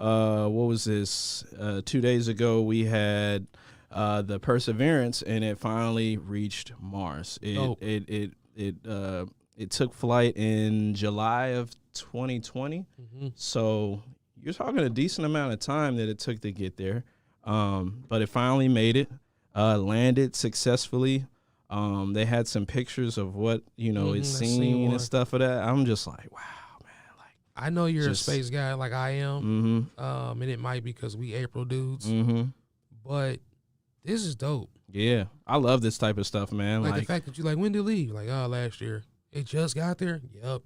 what was this? 2 days ago, we had the Perseverance, and it finally reached Mars. It took flight in July of 2020. So you're talking a decent amount of time that it took to get there. But it finally made it, landed successfully. They had some pictures of what, it's seen and stuff of that. I'm just like, wow, man. Like, I know you're a space guy like I am. And it might be because we April dudes. But this is dope. Yeah. I love this type of stuff, man. Like the fact that you like, when did it leave? Like, oh, last year. It just got there? Yep.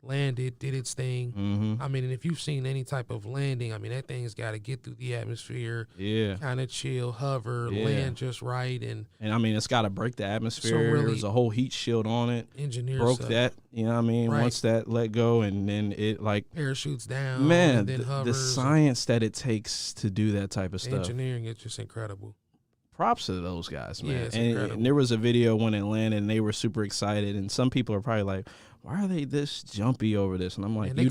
Landed, did its thing. I mean, and if you've seen any type of landing, I mean, that thing's got to get through the atmosphere. Yeah. Kind of chill, hover, land just right. And I mean, it's got to break the atmosphere. So really, there's a whole heat shield on it. Engineer broke stuff. that, you know what I mean? Right. Once that let go, and then it like parachutes down. Man, and then the science that it takes to do that type of stuff. Engineering is just incredible. Props to those guys, man. Yeah, it's incredible. And there was a video when it landed, and they were super excited. And some people are probably like, "Why are they this jumpy over this?" And I'm like, "You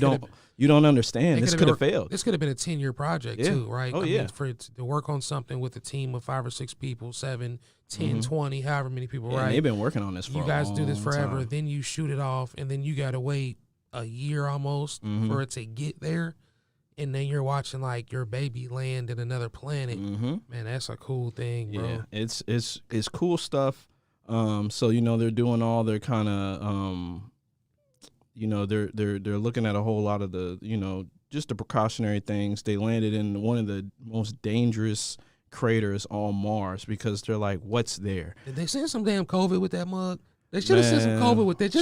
don't understand. This could have failed. This could have been a 10-year project too, right? Oh, I yeah. mean, for it to work on something with a team of 5 or 6 people, 7, 10, 20, however many people, right? And they've been working on this for you guys do this forever. Time. Then you shoot it off, and then you got to wait a year almost for it to get there. And then you're watching like your baby land in another planet. Man, that's a cool thing, bro. Yeah, it's cool stuff. So they're doing all their kind of they're looking at a whole lot of the just the precautionary things. They landed in one of the most dangerous craters on Mars because they're like, what's there? Did they send some damn COVID with that mug? They should have sent some COVID with that.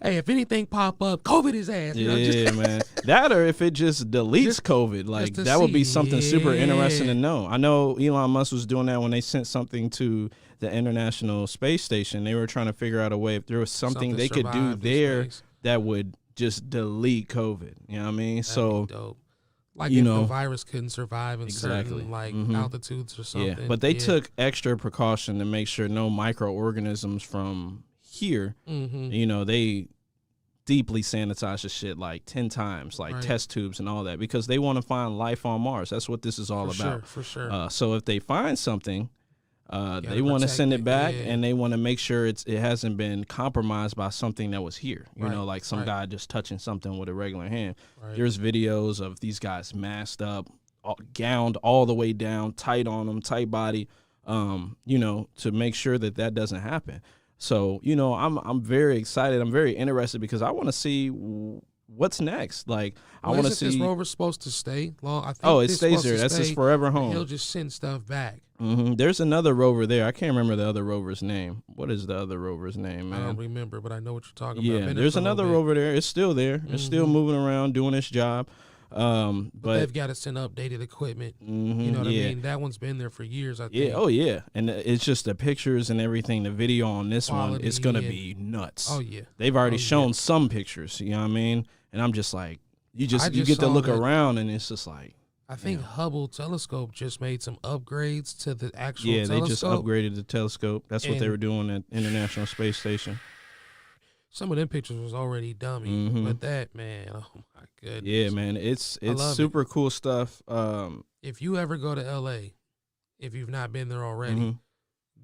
Hey, if anything pop up, COVID his ass. Yeah, man. That or if it just deletes COVID, like that would be something super interesting to know. I know Elon Musk was doing that when they sent something to the International Space Station. They were trying to figure out a way if there was something they could do there that would just delete COVID. You know what I mean? That'd be dope. Like if the virus couldn't survive in certain altitudes or something. Yeah, but they took extra precaution to make sure no microorganisms from here, they deeply sanitize the shit like 10 times, like test tubes and all that, because they want to find life on Mars. That's what this is all about. For sure. So if they find something, they want to send it back, and they want to make sure it hasn't been compromised by something that was here. You know, like some guy just touching something with a regular hand. There's videos of these guys masked up, gowned all the way down, tight on them, tight body, to make sure that doesn't happen. So, I'm very excited. I'm very interested because I want to see what's next. Like, I want to see. This rover's supposed to stay long? I think it stays there. That's his forever home. He'll just send stuff back. There's another rover there. I can't remember the other rover's name. What is the other rover's name, man? I don't remember, but I know what you're talking about. Yeah, there's another rover there. It's still there. It's still moving around, doing its job. But they've got to send updated equipment. You know what I mean? That one's been there for years, I think. Yeah, oh yeah. And it's just the pictures and everything, the video on this one, it's going to be nuts. Oh yeah. They've already shown some pictures, you know what I mean? And I'm just like, you get to look around and it's just like. I think Hubble telescope just made some upgrades to the actual telescope. Yeah, they just upgraded the telescope. That's what they were doing at International Space Station. Some of them pictures was already dummy, but that, man, oh my goodness. Yeah, man, it's super cool stuff. If you ever go to LA, if you've not been there already,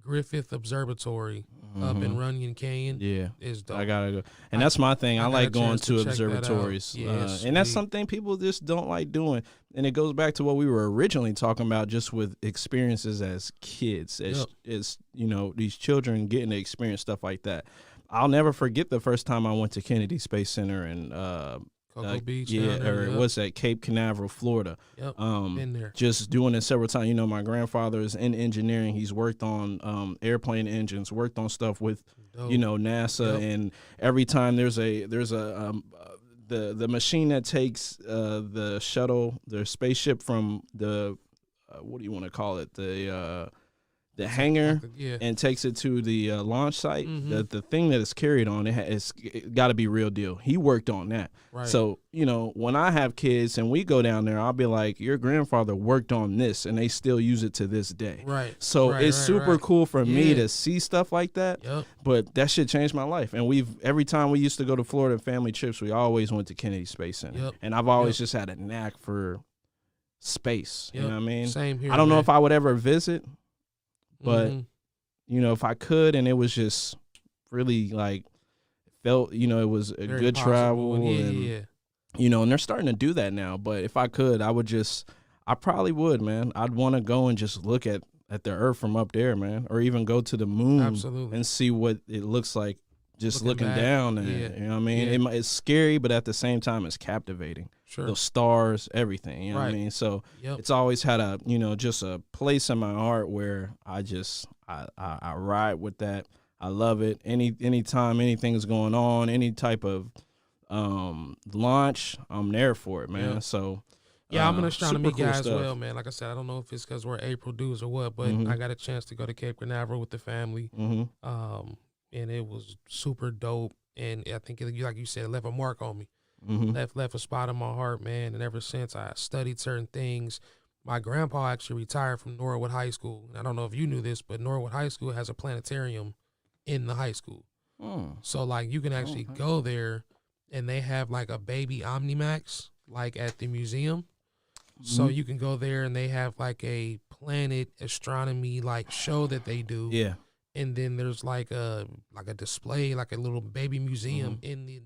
Griffith Observatory up in Runyon Canyon is dope. I gotta go. And that's my thing. I like going to observatories. And that's something people just don't like doing. And it goes back to what we were originally talking about, just with experiences as kids, as these children getting to experience stuff like that. I'll never forget the first time I went to Kennedy Space Center in Cocoa Beach, what's that, Cape Canaveral, Florida. Been there. Just doing it several times. My grandfather is in engineering. He's worked on airplane engines, worked on stuff with NASA, and every time there's a the machine that takes the shuttle, the spaceship from the what do you want to call it, the hangar, and takes it to the launch site. The thing that is carried on it's got to be real deal. He worked on that. So when I have kids and we go down there, I'll be like, your grandfather worked on this, and they still use it to this day. So it's super cool for me to see stuff like that. But that shit changed my life. And every time we used to go to Florida family trips, we always went to Kennedy Space Center. And I've always just had a knack for space. Yep. You know what I mean? Same here. I don't know man. if I would ever visit, but Mhm. you know, if I could, and it was just really like felt, you know, it was a Very good possible. travel, Yeah, and yeah. you know, and they're starting to do that now. But if I could, I probably would, man. I'd want to go and just look at the Earth from up there, man, or even go to the moon Absolutely. and see what it looks like just looking back. down. And Yeah. you know what I mean? Yeah. It's scary, but at the same time, it's captivating. Sure. Those stars, everything. You know what I Right. mean? So Yep. it's always had a, you know, just a place in my heart where I ride with that. I love it. Anytime anything's going on, any type of launch, I'm there for it, man. Yeah. So Yeah, I'm an astronomy super cool guy as stuff. well, man. Like I said, I don't know if it's because we're April dudes or what, but Mhm. I got a chance to go to Cape Canaveral with the family, and it was super dope. And I think, like you said, it left a mark on me. Left a spot in my heart, man. And ever since, I studied certain things. My grandpa actually retired from Norwood High School. And I don't know if you knew this, but Norwood High School has a planetarium in the high school. So like you can actually go there, and they have like a baby Omnimax like at the museum. So you can go there, and they have like a planet astronomy like show that they do. Yeah. And then there's like a display, like a little baby museum in the